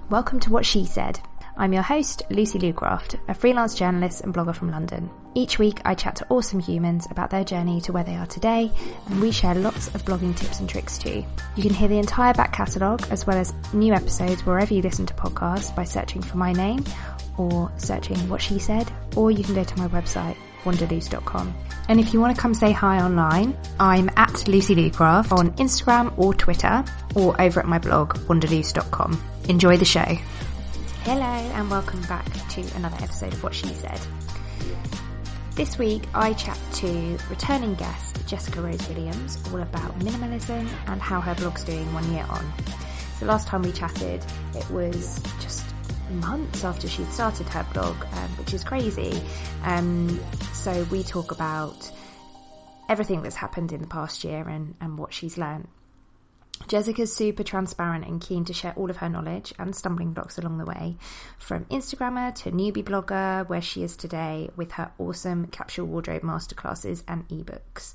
Welcome to What She Said. I'm your host, Lucy Lucraft, a freelance journalist and blogger from London. Each week I chat to awesome humans about their journey to where they are today, and we share lots of blogging tips and tricks too. You can hear the entire back catalogue as well as new episodes wherever you listen to podcasts by searching for my name or searching What She Said, or you can go to my website, wanderloose.com. And if you want to come say hi online, I'm at Lucy Lucraft on Instagram or Twitter, or over at my blog, wanderloose.com. Enjoy the show. Hello and welcome back to another episode of What She Said. This week I chat to returning guest Jessica Rose Williams all about minimalism and how her blog's doing 1 year on. So last time we chatted, it was just months after she'd started her blog, which is crazy. So we talk about everything that's happened in the past year and what she's learned. Jessica's super transparent and keen to share all of her knowledge and stumbling blocks along the way, from Instagrammer to newbie blogger, where she is today with her awesome Capsule wardrobe masterclasses and ebooks.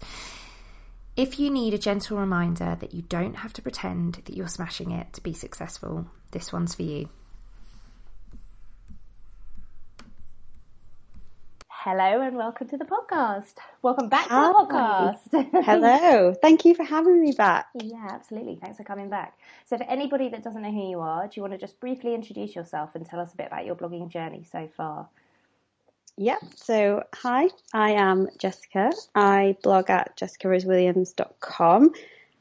If you need a gentle reminder that you don't have to pretend that you're smashing it to be successful, this one's for you. Hello and welcome to the podcast. Welcome back to the podcast. Hello. Thank you for having me back. Yeah, absolutely. Thanks for coming back. So for anybody that doesn't know who you are, do you want to just briefly introduce yourself and tell us a bit about your blogging journey so far? Yep. So, hi, I am Jessica. I blog at jessicarosewilliams.com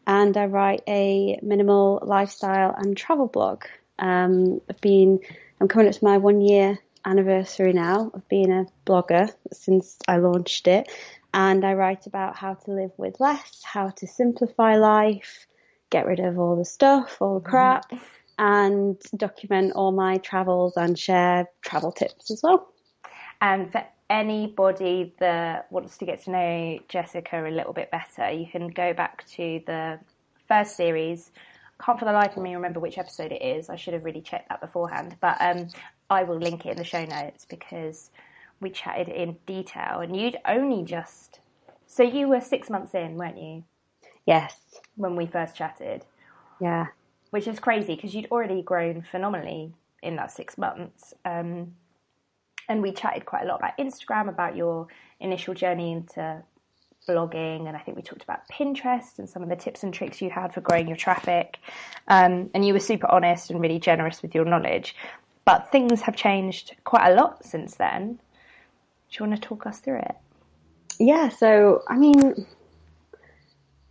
and I write a minimal lifestyle and travel blog. I'm coming up to my 1 year anniversary now of being a blogger since I launched it, and I write about how to live with less, how to simplify life, get rid of all the stuff, all the crap, and document all my travels and share travel tips as well. And for anybody that wants to get to know Jessica a little bit better, you can go back to the first series. I can't for the life of me remember which episode it is. I should have really checked that beforehand, but I will link it in the show notes because we chatted in detail, and you'd only just... So you were 6 months in, weren't you? Yes. When we first chatted. Yeah. Which is crazy because you'd already grown phenomenally in that 6 months. And we chatted quite a lot about Instagram, about your initial journey into blogging, and I think we talked about Pinterest and some of the tips and tricks you had for growing your traffic. And you were super honest and really generous with your knowledge. But things have changed quite a lot since then. Do you want to talk us through it? Yeah, so, I mean,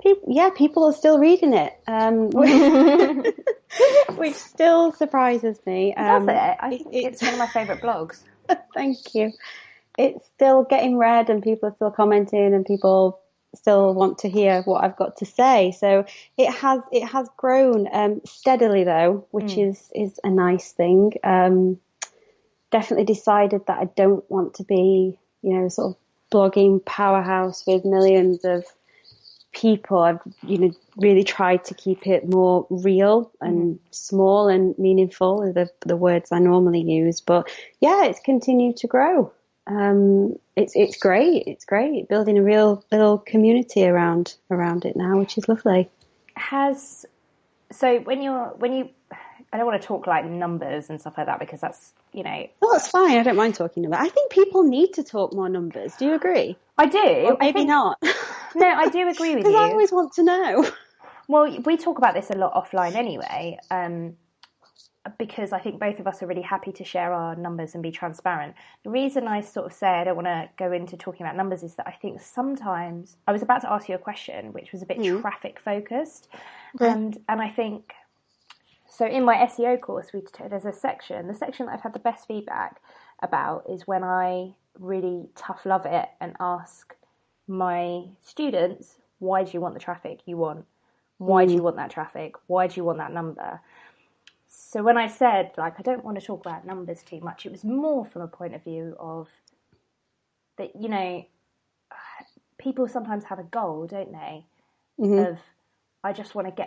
people are still reading it, which still surprises me. Does it? I think it's one of my favourite blogs. Thank you. It's still getting read and people are still commenting and people still want to hear what I've got to say. So it has grown steadily though, which is a nice thing. Definitely decided that I don't want to be, sort of blogging powerhouse with millions of people. I've, really tried to keep it more real and small and meaningful, the words I normally use. But yeah, it's continued to grow. It's great. It's great building a real little community around it now, which is lovely. So when you, I don't want to talk like numbers and stuff like that because that's, Well, that's fine. I don't mind talking about it. I think people need to talk more numbers. Do you agree? I do. Or maybe not. No, I do agree with you. Because I always want to know. Well, we talk about this a lot offline anyway. Because I think both of us are really happy to share our numbers and be transparent. The reason I sort of say I don't want to go into talking about numbers is that I think sometimes I was about to ask you a question which was a bit traffic focused, and I think so. In my SEO course, there's a section. The section that I've had the best feedback about is when I really tough love it and ask my students, why do you want the traffic you want? Why do you want that traffic? Why do you want that number? So when I said, I don't want to talk about numbers too much, it was more from a point of view of that, people sometimes have a goal, don't they? Of, I just want to,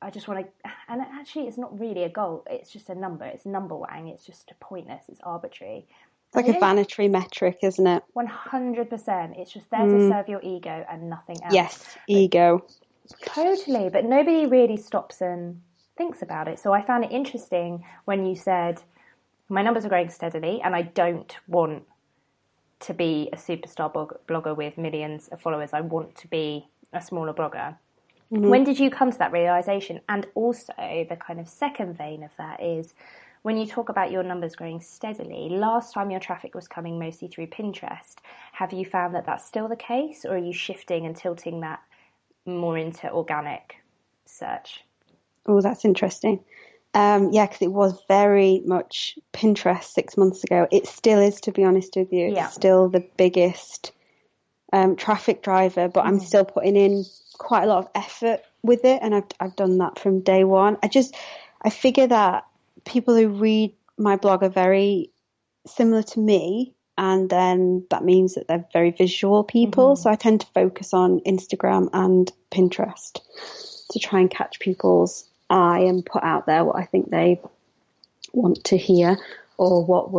and actually it's not really a goal, it's just a number, it's number wang, it's just pointless, it's arbitrary. It's like a vanity metric, isn't it? 100%. It's just there to serve your ego and nothing else. Yes, ego. Totally, but nobody really stops and thinks about it. So I found it interesting when you said, my numbers are growing steadily and I don't want to be a superstar blogger with millions of followers. I want to be a smaller blogger. Mm-hmm. When did you come to that realization? And also the kind of second vein of that is when you talk about your numbers growing steadily, last time your traffic was coming mostly through Pinterest, have you found that that's still the case, or are you shifting and tilting that more into organic search? Oh, that's interesting. Because it was very much Pinterest 6 months ago. It still is, to be honest with you. It's still the biggest traffic driver, but I'm still putting in quite a lot of effort with it, and I've done that from day one. I figure that people who read my blog are very similar to me, and then that means that they're very visual people. So I tend to focus on Instagram and Pinterest to try and catch people's eye and put out there what I think they want to hear, or what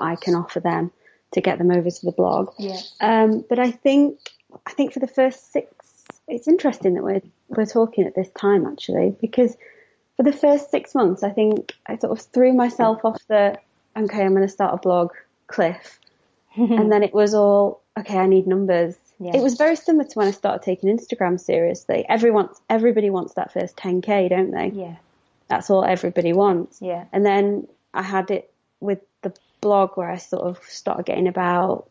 I can offer them to get them over to the blog. But I think for the first it's interesting that we're talking at this time, actually, because for the first 6 months, I think I sort of threw myself off okay, I'm going to start a blog cliff. And then it was all, okay, I need numbers. Yeah. It was very similar to when I started taking Instagram seriously. Everybody wants that first 10K, don't they? Yeah. That's all everybody wants. Yeah. And then I had it with the blog where I sort of started getting about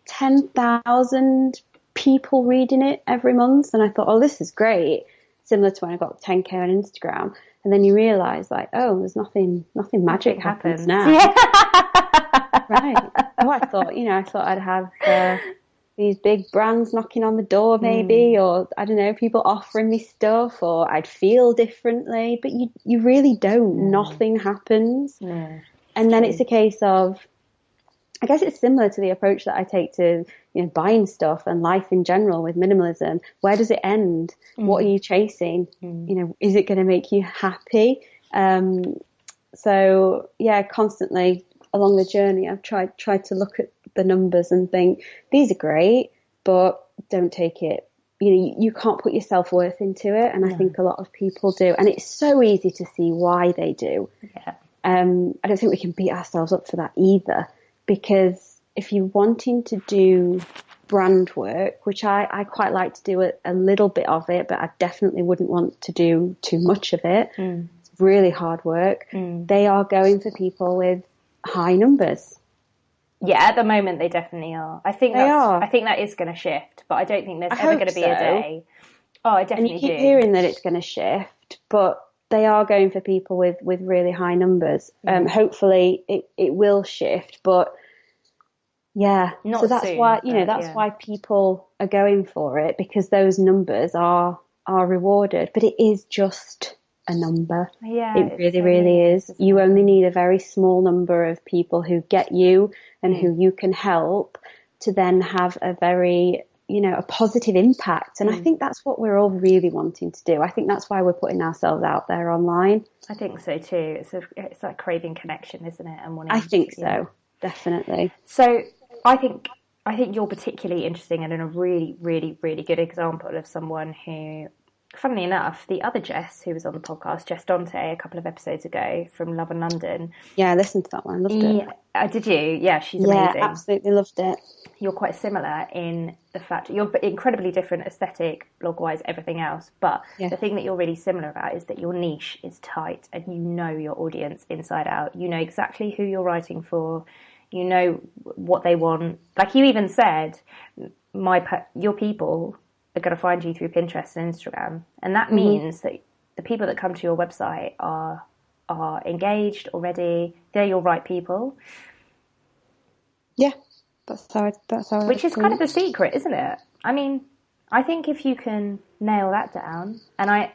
10,000 people reading it every month. And I thought, oh, this is great. Similar to when I got 10K on Instagram. And then you realise, like, oh, there's nothing magic happens now. Yeah. Right. Oh, I thought I'd have these big brands knocking on the door maybe, or I don't know, people offering me stuff, or I'd feel differently, but you really don't. Nothing happens. No. And then it's a case of, I guess it's similar to the approach that I take to, buying stuff and life in general with minimalism. Where does it end? What are you chasing? Is it going to make you happy? So yeah, constantly along the journey, I've tried to look at the numbers and think, these are great, but don't take it. You can't put your self-worth into it. And I think a lot of people do. And it's so easy to see why they do. Yeah. I don't think we can beat ourselves up for that either, because if you're wanting to do brand work, which I quite like to do a little bit of it, but I definitely wouldn't want to do too much of it. It's really hard work. They are going for people with high numbers. Yeah, at the moment they definitely are. I think that is going to shift, but I don't think there's ever going to be a day. Oh, I definitely do. And you keep hearing that it's going to shift, but they are going for people with really high numbers. Hopefully it will shift, but yeah. So that's soon, why why people are going for it, because those numbers are rewarded. But it is just a number. Yeah, it really is. You only need a very small number of people who get you and who you can help to then have a very, a positive impact. And I think that's what we're all really wanting to do. I think that's why we're putting ourselves out there online. I think so too. It's like craving connection, isn't it? And wanting. I think so, definitely. So I think you're particularly interesting and a really, really, really good example of someone who, funnily enough, the other Jess who was on the podcast, Jess Dante, a couple of episodes ago from Love and London. Yeah, I listened to that one. Loved it. Did you? Yeah, she's amazing. Yeah, absolutely loved it. You're quite similar in the fact you're incredibly different aesthetic, blog-wise, everything else. But the thing that you're really similar about is that your niche is tight and you know your audience inside out. You know exactly who you're writing for. You know what they want. Like you even said, your people are going to find you through Pinterest and Instagram. And that means that the people that come to your website are engaged already. They're your right people. Yeah, that's how which is kind of the secret, isn't it? I mean, I think if you can nail that down, and I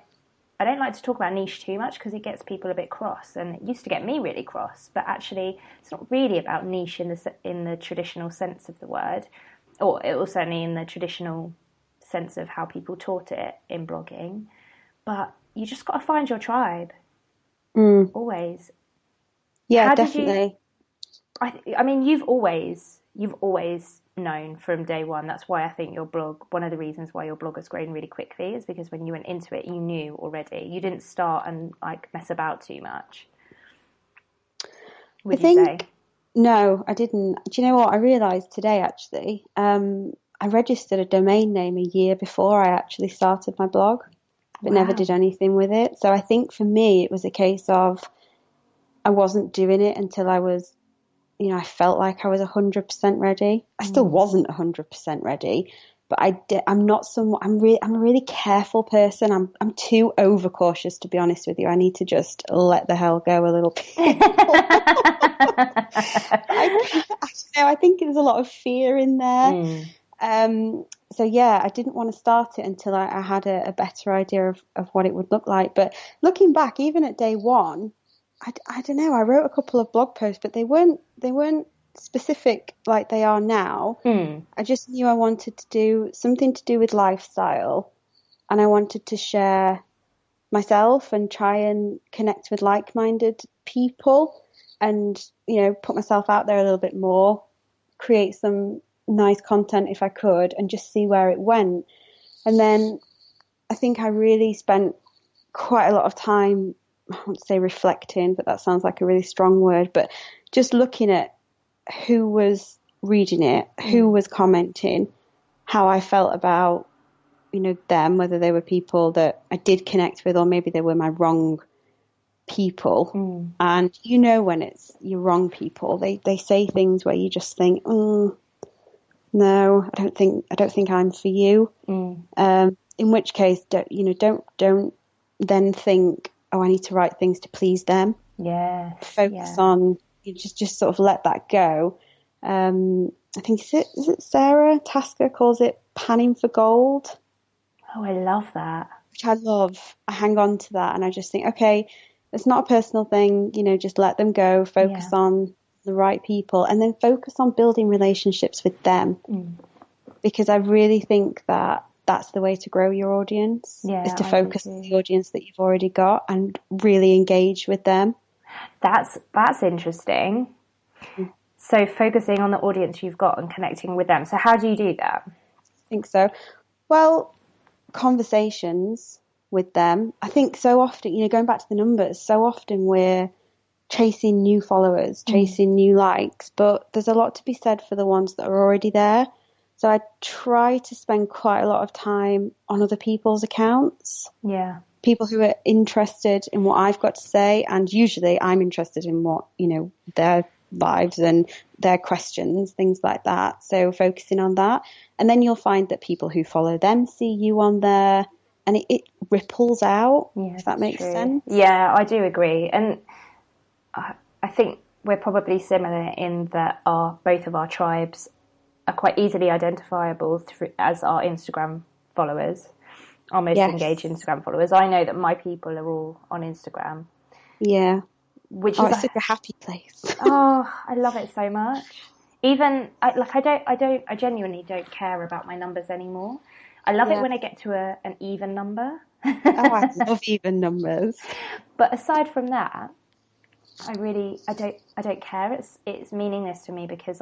don't like to talk about niche too much because it gets people a bit cross, and it used to get me really cross, but actually it's not really about niche in the traditional sense of the word, or it was certainly in the traditional sense of how people taught it in blogging, but you just got to find your tribe. Always. Yeah, definitely. I mean, you've always you've always known from day one. That's why I think your blog, one of the reasons why your blog has grown really quickly is because when you went into it, you knew already. You didn't start and like mess about too much. Would you say? No, I didn't. Do you know what I realised today, actually? I registered a domain name a year before I actually started my blog, but never did anything with it. So I think for me, it was a case of I wasn't doing it until I was, I felt like I was 100% ready. I still wasn't 100% ready, but I'm not someone. I'm a really careful person. I'm too overcautious, to be honest with you. I need to just let the hell go a little bit. I think there's a lot of fear in there. So yeah, I didn't want to start it until I had a better idea of what it would look like. But looking back, even at day one, I don't know. I wrote a couple of blog posts, but they weren't specific like they are now. I just knew I wanted to do something to do with lifestyle, and I wanted to share myself and try and connect with like-minded people, and put myself out there a little bit more, create some nice content if I could, and just see where it went. And then I think I really spent quite a lot of time, I won't say reflecting, but that sounds like a really strong word, but just looking at who was reading it, who was commenting, how I felt about, them, whether they were people that I did connect with or maybe they were my wrong people. And when it's your wrong people, they say things where you just think, no, I don't think I'm for you. In which case, don't then think, oh, I need to write things to please them. Focus on, you just sort of let that go. I think is it Sarah Tasker calls it panning for gold. Oh, I love that. Which I love. I hang on to that, and I just think, okay, it's not a personal thing. Just let them go. Focus on the right people, and then focus on building relationships with them. Because I really think that that's the way to grow your audience, is to focus on the audience that you've already got and really engage with them. That's interesting. So focusing on the audience you've got and connecting with them. So how do you do that? I think so. Well, conversations with them. I think so often, going back to the numbers, so often we're chasing new followers, chasing new likes, but there's a lot to be said for the ones that are already there. So I try to spend quite a lot of time on other people's accounts. People who are interested in what I've got to say, and usually I'm interested in what, their lives and their questions, things like that. So focusing on that. And then you'll find that people who follow them see you on there, and it ripples out, if that makes sense. Yeah, I do agree. And I think we're probably similar in that both of our tribes are quite easily identifiable as our Instagram followers, our most engaged Instagram followers. I know that my people are all on Instagram. Yeah. Which is such a happy place. I love it so much. Even I genuinely don't care about my numbers anymore. I love it when I get to an even number. I love even numbers. But aside from that, I don't care. It's meaningless to me because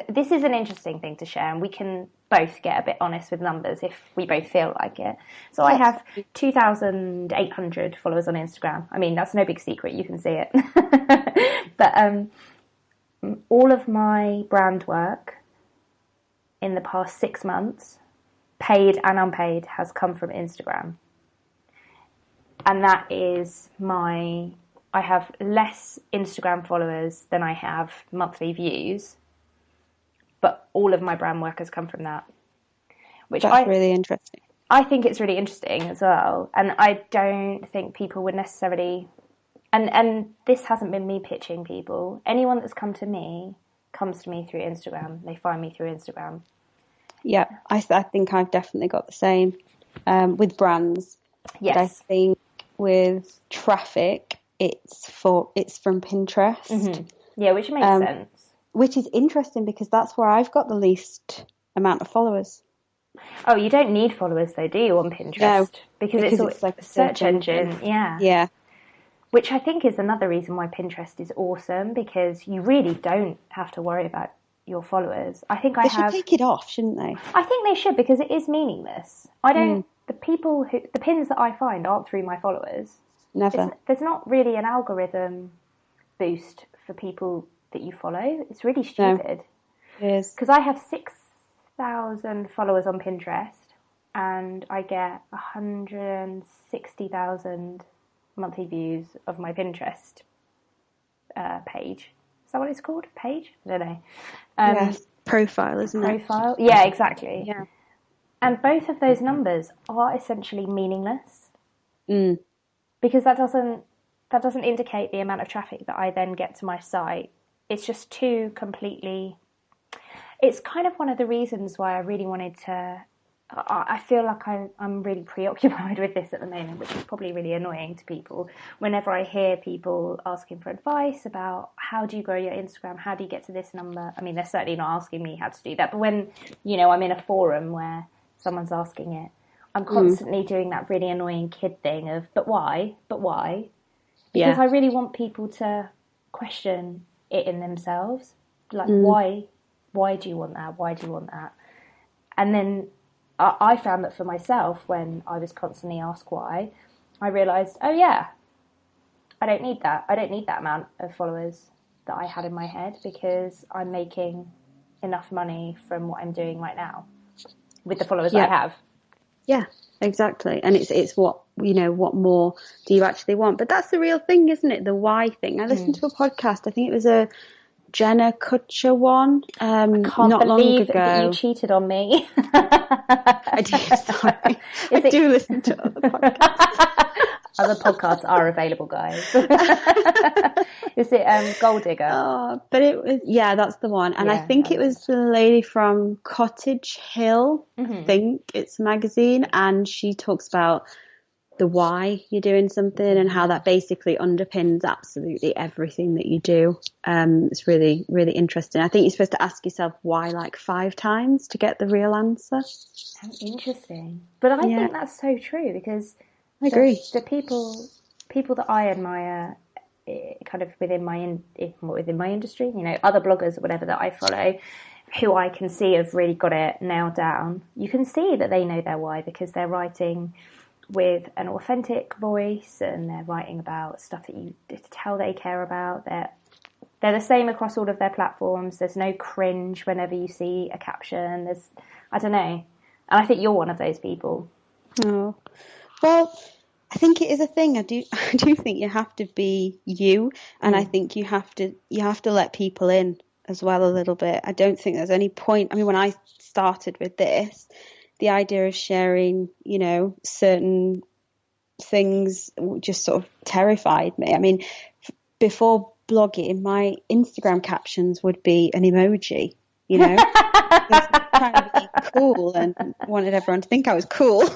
this is an interesting thing to share, and we can both get a bit honest with numbers if we both feel like it. So I have 2,800 followers on Instagram. I mean, that's no big secret. You can see it. But all of my brand work in the past 6 months, paid and unpaid, has come from Instagram. And that is I have less Instagram followers than I have monthly views. But all of my brand work has come from that. That's really interesting. I think it's really interesting as well. And I don't think people would necessarily... And this hasn't been me pitching people. Anyone that's come to me comes to me through Instagram. They find me through Instagram. Yeah, I think I've definitely got the same with brands. Yes. But I think with traffic, it's from Pinterest. Mm-hmm. Yeah, which makes sense. Which is interesting because that's where I've got the least amount of followers. Oh, you don't need followers though, do you, on Pinterest? No, because it's like a search engine. Yeah. Which I think is another reason why Pinterest is awesome, because you really don't have to worry about your followers. I think they should take it off, shouldn't they? I think they should, because it is meaningless. I don't. The pins that I find aren't through my followers. Never. There's not really an algorithm boost for people that you follow. It's really stupid. No, it is. Because I have 6,000 followers on Pinterest, and I get 160,000 monthly views of my Pinterest page. Is that what it's called? Page? I don't know. Yes. Profile, isn't it? Profile? Yeah, exactly. Yeah. And both of those numbers are essentially meaningless. Because that doesn't indicate the amount of traffic that I then get to my site. It's just two completely... It's kind of one of the reasons why I really wanted to... I feel like I'm really preoccupied with this at the moment, which is probably really annoying to people. Whenever I hear people asking for advice about how do you grow your Instagram, how do you get to this number? I mean, they're certainly not asking me how to do that. But when, I'm in a forum where someone's asking it, I'm constantly doing that really annoying kid thing of, but why? But why? Because I really want people to question it in themselves. Like, why do you want that? Why do you want that? And then I found that for myself, when I was constantly asked why, I realised, oh yeah, I don't need that. I don't need that amount of followers that I had in my head, because I'm making enough money from what I'm doing right now with the followers I have. Yeah, exactly. And it's what more do you actually want? But that's the real thing, isn't it? The why thing. I listened to a podcast. I think it was a Jenna Kutcher one, not long ago. That you cheated on me. I do, sorry. I do listen to other podcasts. Other podcasts are available, guys. Is it Gold Digger? Oh, but it was, that's the one. And I think it was the lady from Cottage Hill, I think it's a magazine, and she talks about the why you're doing something and how that basically underpins absolutely everything that you do. It's really, really interesting. I think you're supposed to ask yourself why like 5 times to get the real answer. How interesting. But I think that's so true, because I agree. The people that I admire kind of within my industry, other bloggers or whatever that I follow, who I can see have really got it nailed down, you can see that they know their why, because they're writing with an authentic voice, and they're writing about stuff that you tell they care about. They're the same across all of their platforms. There's no cringe whenever you see a caption. I don't know. And I think you're one of those people. Oh, well, I think it is a thing. I do think you have to be you, and I think you have to let people in as well a little bit. I don't think there's any point. I mean, when I started with this, the idea of sharing, certain things just sort of terrified me. I mean, before blogging, my Instagram captions would be an emoji, I was trying to be cool and wanted everyone to think I was cool.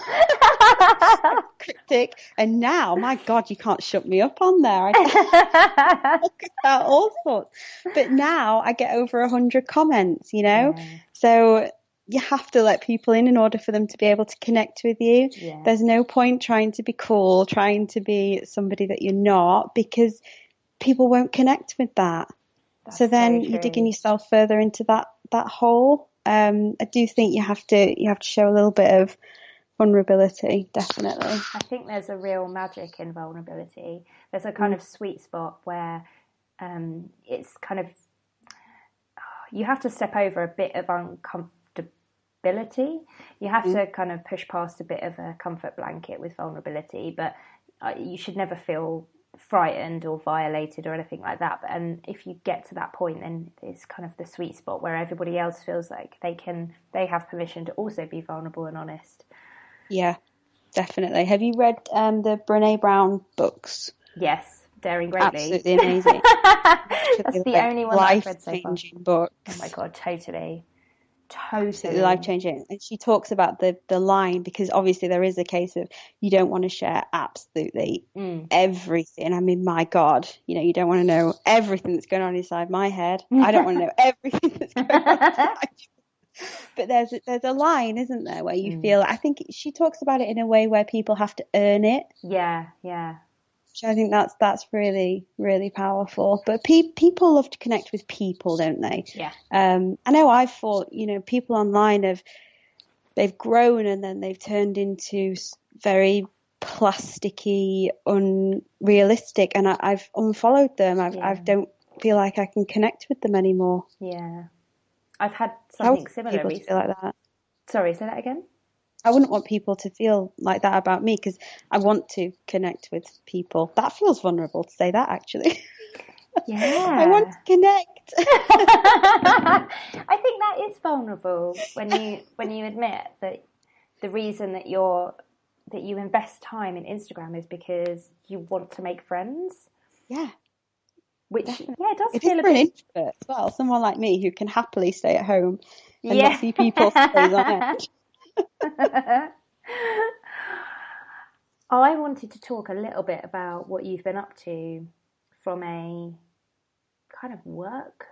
Cryptic. And now, my God, you can't shut me up on there. I look at all sorts. But now I get over 100 comments, So you have to let people in order for them to be able to connect with you. Yeah. There's no point trying to be cool, trying to be somebody that you're not, because people won't connect with that. So then you're digging yourself further into that hole. I do think you have to show a little bit of vulnerability, definitely. I think there's a real magic in vulnerability. There's a kind of sweet spot where it's kind of, you have to step over a bit of uncomfortability. You have to kind of push past a bit of a comfort blanket with vulnerability, but you should never feel frightened or violated or anything like that. And if you get to that point, then it's kind of the sweet spot where everybody else feels like they have permission to also be vulnerable and honest. Yeah, definitely. Have you read the Brene Brown books? Yes, Daring Greatly. Absolutely amazing. That's the only one that I've read so far. Life-changing books. Oh my God, totally. Life-changing. And she talks about the line, because obviously there is a case of you don't want to share absolutely everything. I mean, my God, you don't want to know everything that's going on inside my head. I don't want to know everything that's going on inside you. But there's a line, isn't there, where you feel, I think she talks about it in a way where people have to earn it. Yeah, yeah. I think that's really, really powerful. But people love to connect with people, don't they? Yeah. I know I've thought, people online they've grown and then they've turned into very plasticky, unrealistic, and I've unfollowed them. I don't feel like I can connect with them anymore. Yeah. I've had something similar recently. Feel like that. Sorry, say that again? I wouldn't want people to feel like that about me because I want to connect with people. That feels vulnerable to say that, actually. Yeah. I want to connect. I think that is vulnerable when you admit that the reason that you invest time in Instagram is because you want to make friends. Yeah. Which definitely. It does it feel is a for bit an introvert as well, someone like me who can happily stay at home and not see people stays on edge. I wanted to talk a little bit about what you've been up to from a kind of work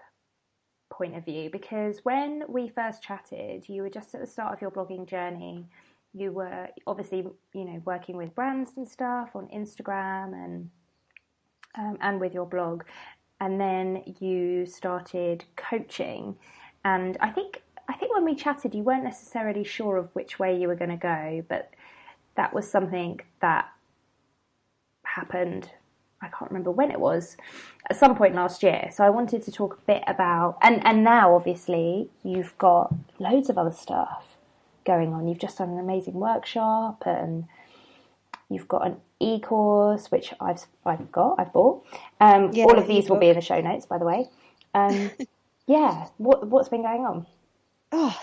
point of view, because when we first chatted, you were just at the start of your blogging journey. You were obviously, working with brands and stuff on Instagram and with your blog, and then you started coaching. And I think when we chatted, you weren't necessarily sure of which way you were going to go, but that was something that happened. I can't remember when it was, at some point last year. So I wanted to talk a bit about, and now obviously you've got loads of other stuff going on. You've just done an amazing workshop, and you've got an e-course, which I've bought. All of these will be in the show notes, by the way. What's been going on? I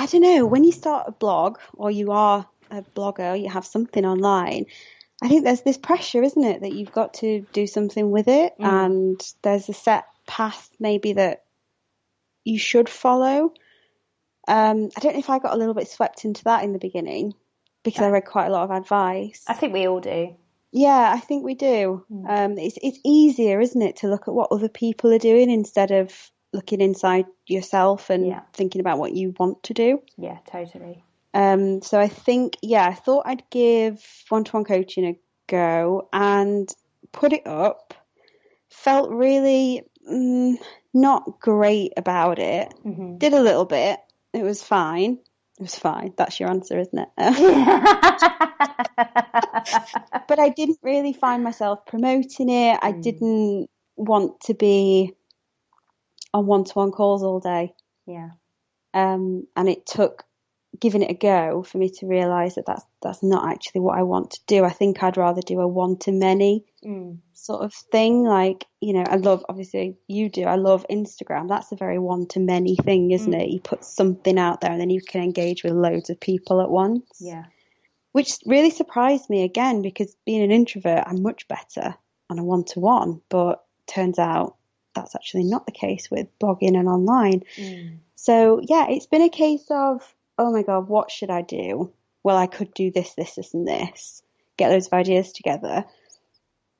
don't know. When you start a blog or you are a blogger, you have something online, I think there's this pressure, isn't it, that you've got to do something with it, and there's a set path maybe that you should follow. I don't know if I got a little bit swept into that in the beginning because I read quite a lot of advice. I think we all do. Yeah, I think we do. It's easier, isn't it, to look at what other people are doing instead of looking inside yourself and thinking about what you want to do. Yeah, totally. So I think, I thought I'd give one-to-one coaching a go and put it up. Felt really not great about it. Mm-hmm. Did a little bit. It was fine. That's your answer, isn't it? But I didn't really find myself promoting it. I didn't want to be on one-to-one calls all day. Yeah. And it took giving it a go for me to realise that that's not actually what I want to do. I think I'd rather do a one-to-many sort of thing. Like, I love, obviously you do, I love Instagram. That's a very one-to-many thing, isn't it? You put something out there and then you can engage with loads of people at once. Yeah. Which really surprised me again, because being an introvert, I'm much better on a one-to-one, but turns out that's actually not the case with blogging and online. So it's been a case of, oh my God, what should I do? Well, I could do this, and this, get loads of ideas together.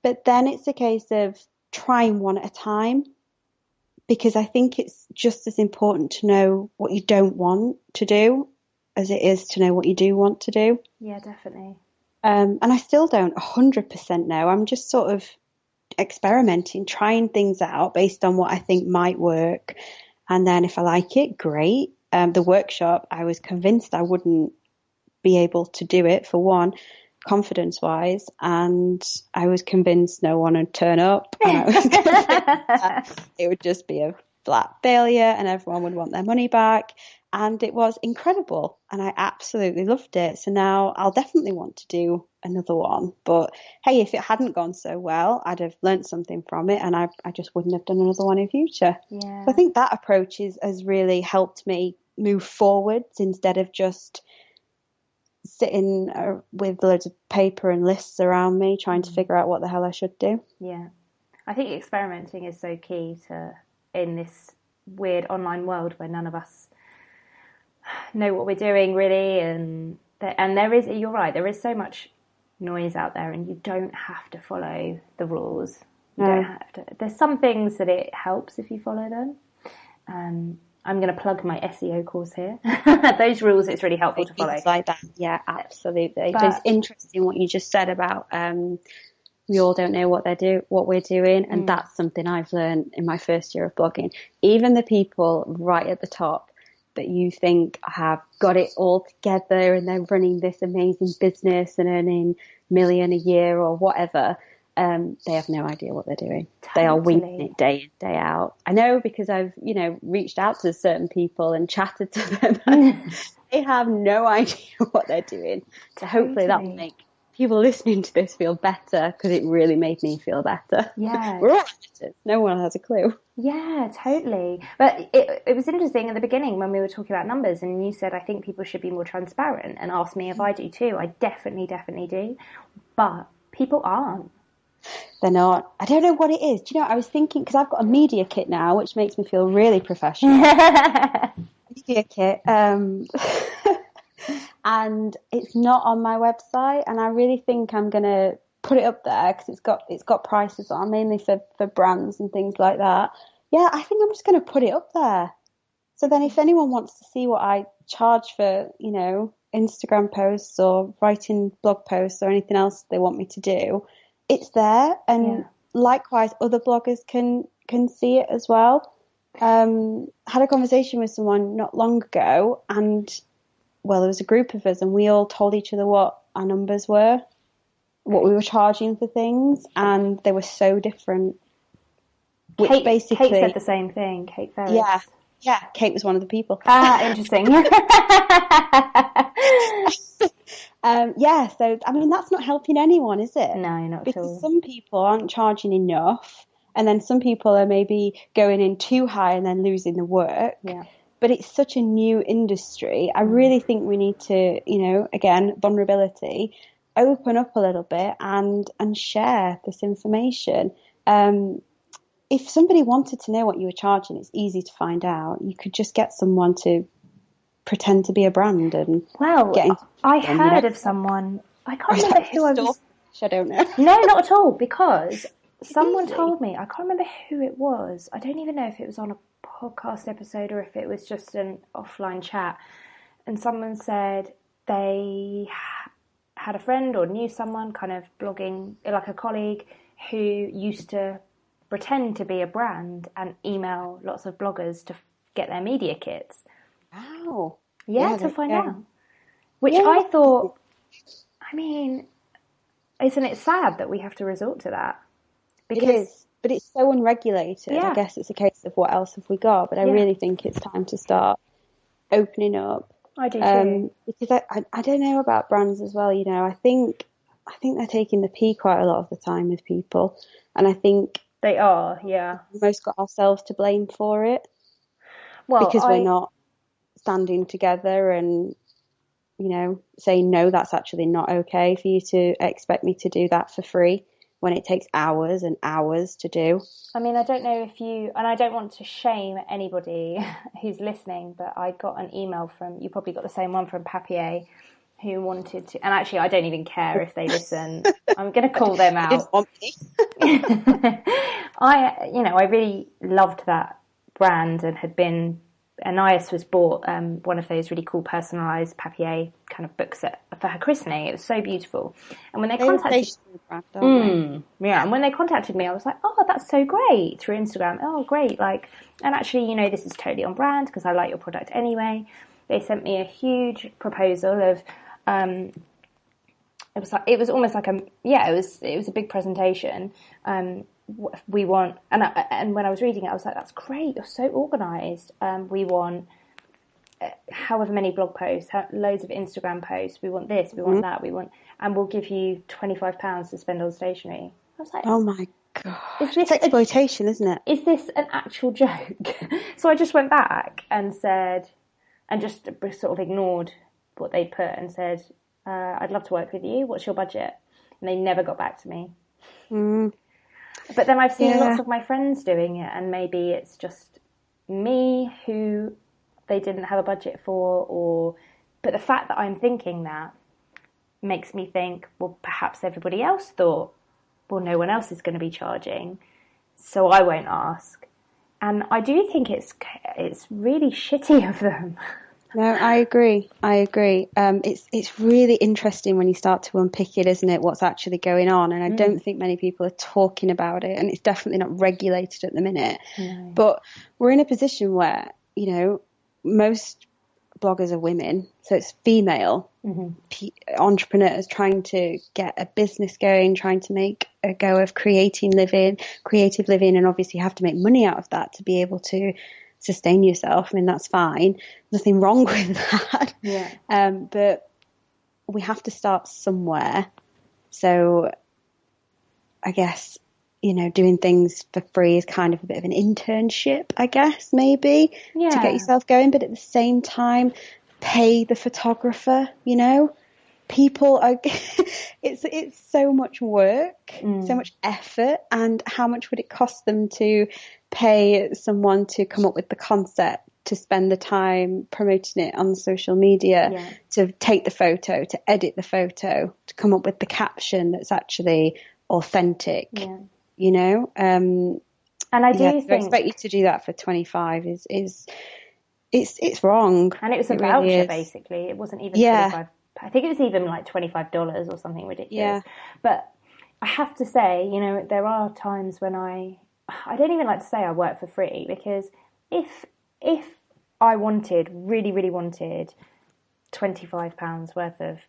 But then it's a case of trying one at a time, because I think it's just as important to know what you don't want to do as it is to know what you do want to do. Yeah, definitely. And I still don't 100% know. I'm just sort of experimenting, trying things out based on what I think might work. And then if I like it, great. The workshop, I was convinced I wouldn't be able to do it, for one, confidence-wise, and I was convinced no one would turn up, and I was convinced that it would just be a flat failure and everyone would want their money back. And it was incredible, and I absolutely loved it. So now I'll definitely want to do another one. But hey, if it hadn't gone so well, I'd have learnt something from it, and I just wouldn't have done another one in future. Yeah. So I think that approach has really helped me move forwards instead of just sitting with loads of paper and lists around me trying to figure out what the hell I should do. Yeah. I think experimenting is so key in this weird online world where none of us know what we're doing really, and there is, you're right, there is so much noise out there, and you don't have to follow the rules. You don't have to. There's some things that it helps if you follow them, I'm going to plug my SEO course here. Those rules, it's really helpful to follow. Things like that. Yeah, absolutely. But it's interesting what you just said about we all don't know what we're doing, and that's something I've learned in my first year of blogging. Even the people right at the top that you think have got it all together and they're running this amazing business and earning $1 million a year or whatever, they have no idea what they're doing. Totally. They are winging it day in, day out. I know, because I've, reached out to certain people and chatted to them. They have no idea what they're doing. So hopefully that will make people listening to this feel better, because it really made me feel better. Yeah. We're all amateurs. No one has a clue. Yeah, totally. But it was interesting at the beginning when we were talking about numbers, and you said, I think people should be more transparent, and asked me if I do too. I definitely do. But people aren't. They're not. I don't know what it is. Do you know, I was thinking, because I've got a media kit now, which makes me feel really professional. Media kit. And it's not on my website, and I really think I'm going to put it up there, because it's got prices on, mainly for brands and things like that. Yeah, I think I'm just going to put it up there. So then if anyone wants to see what I charge for, Instagram posts or writing blog posts or anything else they want me to do, it's there. And likewise, other bloggers can see it as well. Had a conversation with someone not long ago, and there was a group of us, and we all told each other what our numbers were, what we were charging for things, and they were so different. Kate said the same thing. Kate Ferris. Yeah. Kate was one of the people. Interesting. So I mean, that's not helping anyone, is it? No, not at all. Because some people aren't charging enough, and then some people are maybe going in too high and then losing the work. Yeah. But it's such a new industry. I really think we need to, again, vulnerability, open up a little bit and share this information. If somebody wanted to know what you were charging, it's easy to find out. You could just get someone to pretend to be a brand and get into I heard of someone. I can't remember who I was. I don't know. No, not at all, because someone told me. I can't remember who it was. I don't even know if it was on a podcast episode or if it was just an offline chat, and someone said they had a friend or knew someone kind of blogging, like a colleague, who used to pretend to be a brand and email lots of bloggers to get their media kits. Wow. To find out. Which I thought, I mean, isn't it sad that we have to resort to that? Because it is, but it's so unregulated. I guess it's a case of what else have we got, but I really think it's time to start opening up. I do too. Because I don't know about brands as well, I think they're taking the pee quite a lot of the time with people, and I think they are, we've most got ourselves to blame for it. Well, because we're not standing together and saying, no, that's actually not okay for you to expect me to do that for free when it takes hours and hours to do. I mean, I don't know if you, and I don't want to shame anybody who's listening, but I got an email you probably got the same one, from Papier, who wanted to, and actually I don't even care if they listen. I'm going to call them out. I really loved that brand, and had been, Anais was bought one of those really cool personalised Papier kind of books for her christening. It was so beautiful. And when they contacted and when they contacted me, I was like, oh, that's so great, through Instagram. Oh, great. And actually, this is totally on brand because I like your product anyway. They sent me a huge proposal of, it was almost like it was a big presentation. We want, and when I was reading it, I was like, that's great, you're so organised. We want however many blog posts, loads of Instagram posts, we want this, we want that, and we'll give you £25 to spend on stationery. I was like, oh my god, it's exploitation, isn't it? Is this an actual joke? So I just went back and said, and just sort of ignored what they put, and said, I'd love to work with you, what's your budget? And they never got back to me. But then I've seen lots of my friends doing it, and maybe it's just me who they didn't have a budget for, but the fact that I'm thinking that makes me think, well, perhaps everybody else thought, well, no one else is going to be charging, so I won't ask. And I do think it's really shitty of them. No, I agree. It's really interesting when you start to unpick it, isn't it? What's actually going on? And I don't think many people are talking about it, and it's definitely not regulated at the minute. No. But we're in a position where, you know, most bloggers are women, so it's female entrepreneurs trying to get a business going, trying to make a go of creative living, and obviously you have to make money out of that to be able to sustain yourself. I mean, that's fine. Nothing wrong with that. Yeah. But we have to start somewhere. So I guess, you know, doing things for free is kind of a bit of an internship, I guess, maybe, to get yourself going. But at the same time, pay the photographer, you know. People are, it's so much work, so much effort, and how much would it cost them to pay someone to come up with the concept, to spend the time promoting it on social media, to take the photo, to edit the photo, to come up with the caption that's actually authentic, you know? And I do think to expect you to do that for 25 is it's wrong. And it was a voucher, basically. It wasn't even 25. I think it was even like $25 or something ridiculous. Yeah. But I have to say, you know, there are times when I don't even like to say I work for free, because if I really wanted £25 worth of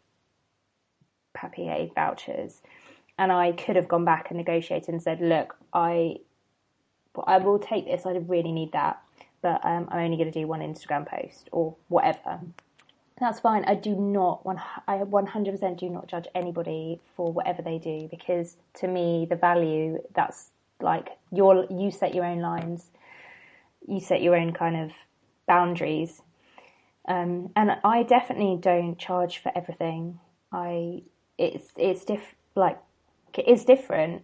papier vouchers, and I could have gone back and negotiated and said, look, I will take this, I really need that, but I'm only going to do one Instagram post or whatever. That's fine. I 100% do not judge anybody for whatever they do, because to me, the value, that's like you set your own lines, you set your own kind of boundaries. And I definitely don't charge for everything. It's different.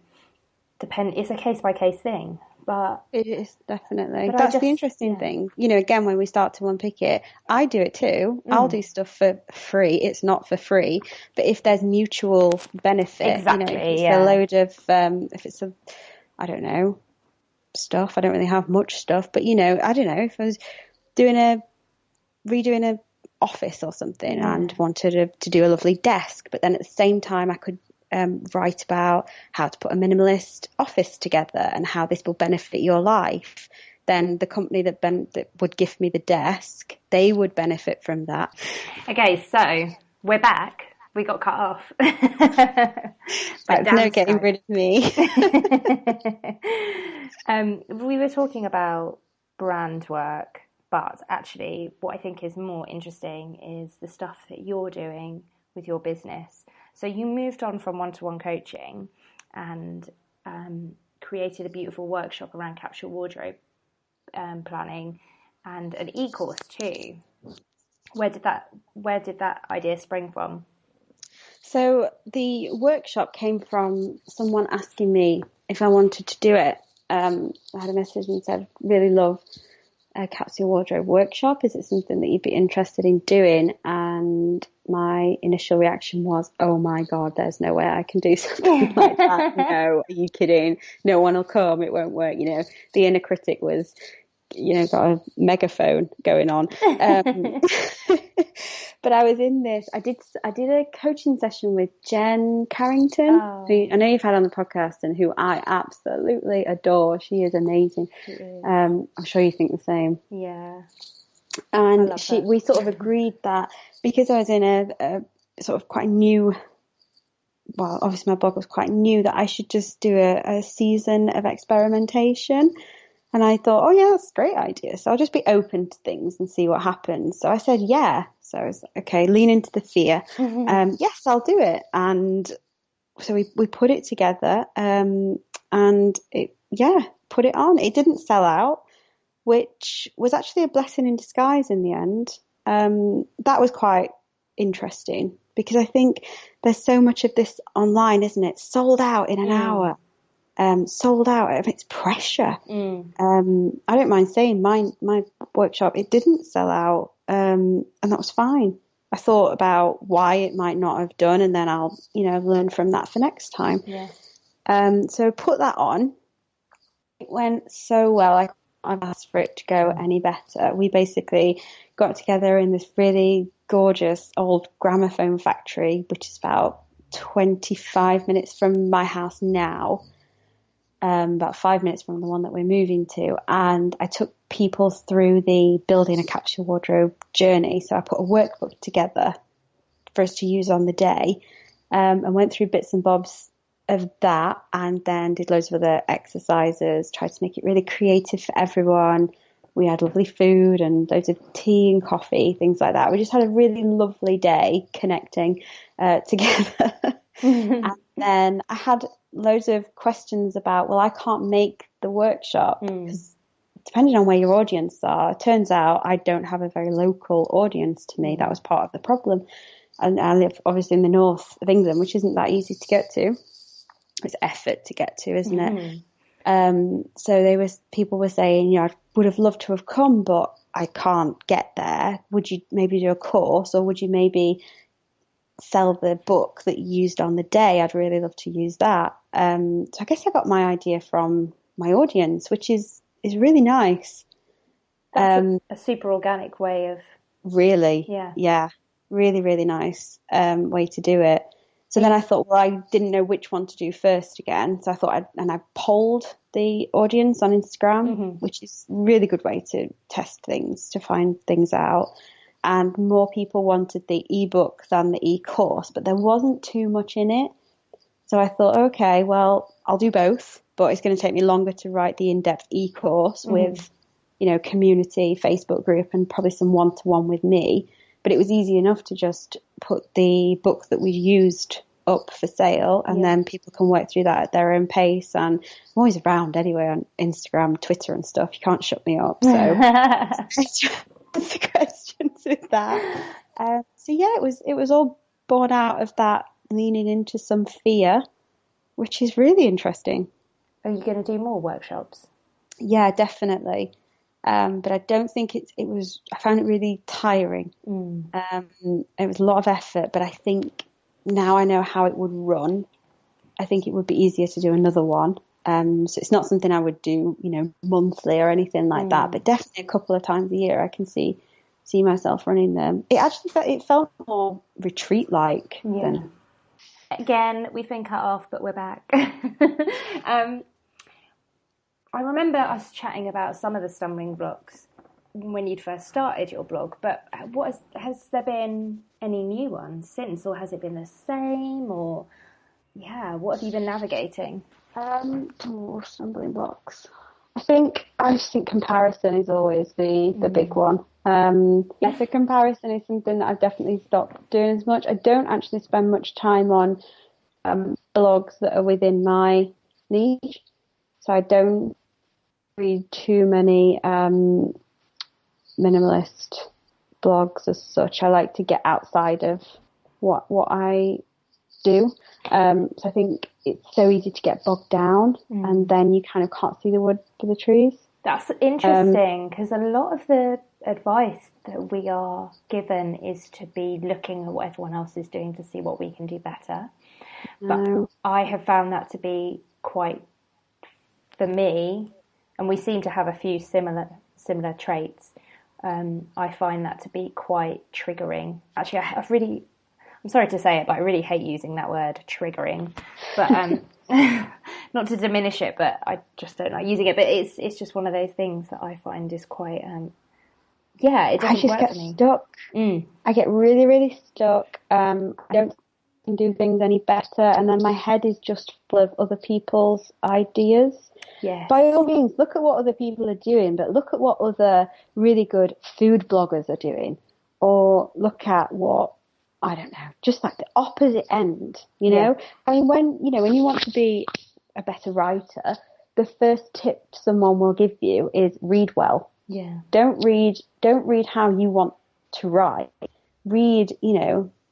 It's a case by case thing. But it is definitely. That's the interesting thing. You know, again, when we start to unpick it, I do it too. I'll do stuff for free. It's not for free, but if there's mutual benefit, you know, if it's a load of, if it's I don't know, stuff. I don't really have much stuff, but you know, I don't know, if I was redoing a office or something and wanted to do a lovely desk, but then at the same time I could write about how to put a minimalist office together and how this will benefit your life, then the company that would give me the desk, they would benefit from that. Okay, so we're back. We got cut off. There's no getting rid of me. We were talking about brand work, but actually what I think is more interesting is the stuff that you're doing with your business. So you moved on from one-to-one coaching and created a beautiful workshop around capsule wardrobe planning and an e-course too. Where did that idea spring from? So the workshop came from someone asking me if I wanted to do it. I had a message and said, really love a capsule wardrobe workshop. Is it something that you'd be interested in doing? And my initial reaction was, oh my God, there's no way I can do something like that. No, are you kidding? No one will come. It won't work. You know, the inner critic was, you know, got a megaphone going on. But I was in this. I did a coaching session with Jen Carrington, who I know you've had on the podcast and who I absolutely adore. She is amazing. She is. I'm sure you think the same. Yeah. And we sort of agreed that because I was in a sort of quite new, well, obviously my blog was quite new, that I should just do a season of experimentation. And I thought, oh yeah, that's a great idea. So I'll just be open to things and see what happens. So I said, yeah. So I was okay, lean into the fear. Yes, I'll do it. And so we put it together, and it, put it on. It didn't sell out, which was actually a blessing in disguise in the end. That was quite interesting because I think there's so much of this online, isn't it? Sold out in an hour. Sold out. It's pressure. I don't mind saying my workshop, it didn't sell out, and that was fine. I thought about why it might not have done, and then I'll, learn from that for next time. Yeah. So put that on. It went so well. I I've asked for it to go any better. We basically got together in this really gorgeous old gramophone factory, which is about 25 minutes from my house now, about 5 minutes from the one that we're moving to. And I took people through the building a capsule wardrobe journey. So I put a workbook together for us to use on the day, and went through bits and bobs of that, and then did loads of other exercises, tried to make it really creative for everyone. We had lovely food and loads of tea and coffee, things like that. We just had a really lovely day connecting together. And then I had loads of questions about, well, I can't make the workshop because depending on where your audience are, it turns out I don't have a very local audience to me. That was part of the problem. And I live obviously in the north of England, which isn't that easy to get to. It's effort to get to, isn't it? So people were saying, I would have loved to have come, but I can't get there. Would you maybe do a course, or would you maybe sell the book that you used on the day? I'd really love to use that. So I guess I got my idea from my audience, which is really nice. That's a super organic way of... Really? Yeah. Really, really nice way to do it. So then I thought, well, I didn't know which one to do first again. So I thought, I polled the audience on Instagram, which is a really good way to test things, to find things out. And more people wanted the ebook than the e-course, but there wasn't too much in it. So I thought, okay, well, I'll do both, but it's going to take me longer to write the in-depth e-course with, community, Facebook group, and probably some one-to-one with me. But it was easy enough to just put the book that we used up for sale, and then people can work through that at their own pace. And I'm always around anyway on Instagram, Twitter and stuff. You can't shut me up. So answer questions with that. So yeah, it was all born out of that leaning into some fear, which is really interesting. Are you going to do more workshops? Yeah, definitely. But I don't think I found it really tiring. It was a lot of effort, but I think now I know how it would run. I think it would be easier to do another one. So it's not something I would do, monthly or anything like that, but definitely a couple of times a year I can see myself running them. It felt more retreat-like. Yeah. Again, we've been cut off, but we're back. I remember us chatting about some of the stumbling blocks when you'd first started your blog, but has there been any new ones since, or has it been the same, or what have you been navigating? Stumbling blocks. I just think comparison is always the big one. So comparison is something that I've definitely stopped doing as much. I don't actually spend much time on blogs that are within my niche. So I don't read too many minimalist blogs as such. I like to get outside of what I do. So I think it's so easy to get bogged down, and then you kind of can't see the wood for the trees. That's interesting, because a lot of the advice that we are given is to be looking at what everyone else is doing to see what we can do better. But I have found that to be quite, for me, and we seem to have a few similar traits. I find that to be quite triggering. Actually, I'm sorry to say it, but I really hate using that word, triggering. But not to diminish it, but I just don't like using it. But it's just one of those things that I find is quite, it doesn't work for me. Stuck. I get really, really stuck. I don't do things any better, and then my head is just full of other people's ideas. Yes. By all means, look at what other people are doing, but look at what other really good food bloggers are doing, or look at what, I don't know, just like the opposite end, you know? I mean, when you want to be a better writer, the first tip someone will give you is read well. Yeah. Don't read how you want to write. Read,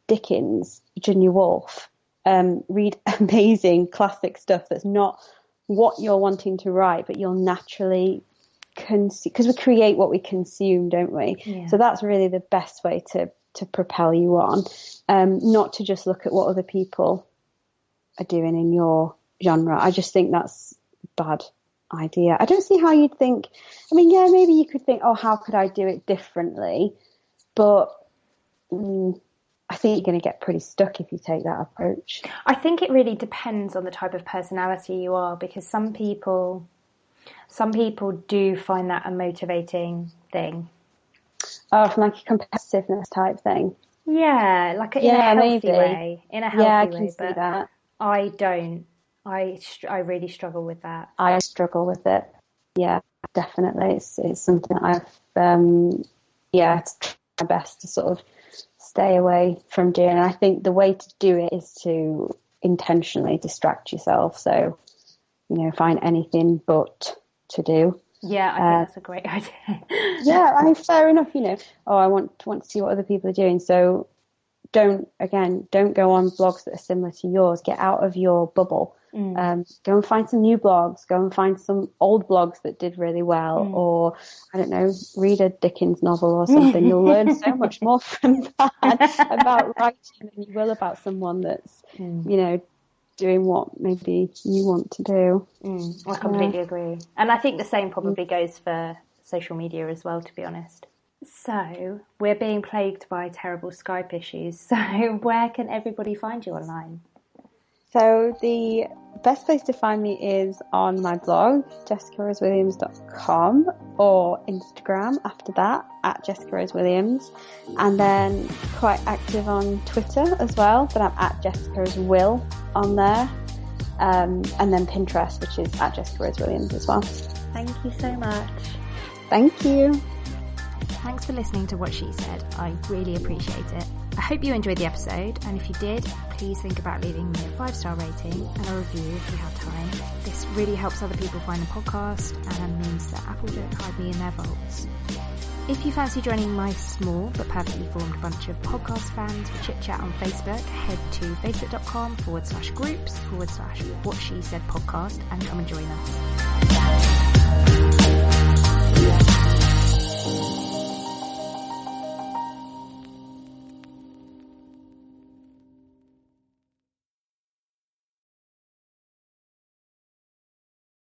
Dickens, Virginia Woolf. Read amazing classic stuff that's not what you're wanting to write, but you'll naturally consume, because we create what we consume, don't we? Yeah. So that's really the best way to propel you on, not to just look at what other people are doing in your genre. I just think that's bad. idea. I don't see how you'd think. I mean, yeah, maybe you could think, oh, how could I do it differently? But I think you're going to get pretty stuck if you take that approach. I think it really depends on the type of personality you are, because some people do find that a motivating thing. Oh, from like a competitiveness type thing. Yeah, like in a healthy way. In a healthy way. Yeah, I can see that. I don't. I really struggle with that. I struggle with it. Yeah, definitely. It's something I've it's my best to sort of stay away from doing. And I think the way to do it is to intentionally distract yourself. So, find anything but to do. Yeah, I think that's a great idea. Yeah, I mean, fair enough, I want to see what other people are doing. So don't go on blogs that are similar to yours. Get out of your bubble. Go and find some new blogs. Go and find some old blogs that did really well, or I don't know, read a Dickens novel or something. You'll learn so much more from that about writing than you will about someone that's, doing what maybe you want to do. I completely agree. And I think the same probably goes for social media as well, to be honest. So we're being plagued by terrible Skype issues. So where can everybody find you online? So the best place to find me is on my blog, jessicarosewilliams.com, or Instagram after that, at jessicarosewilliams. And then quite active on Twitter as well, but I'm at jessicaroswill on there. And then Pinterest, which is at jessicarosewilliams as well. Thank you so much. Thank you. Thanks for listening to What She Said. I really appreciate it. I hope you enjoyed the episode, and if you did, please think about leaving me a 5-star rating and a review if you have time. This really helps other people find the podcast and means that Apple don't hide me in their vaults. If you fancy joining my small but perfectly formed bunch of podcast fans for chit chat on Facebook, head to facebook.com/groups/What She Said podcast and come and join us.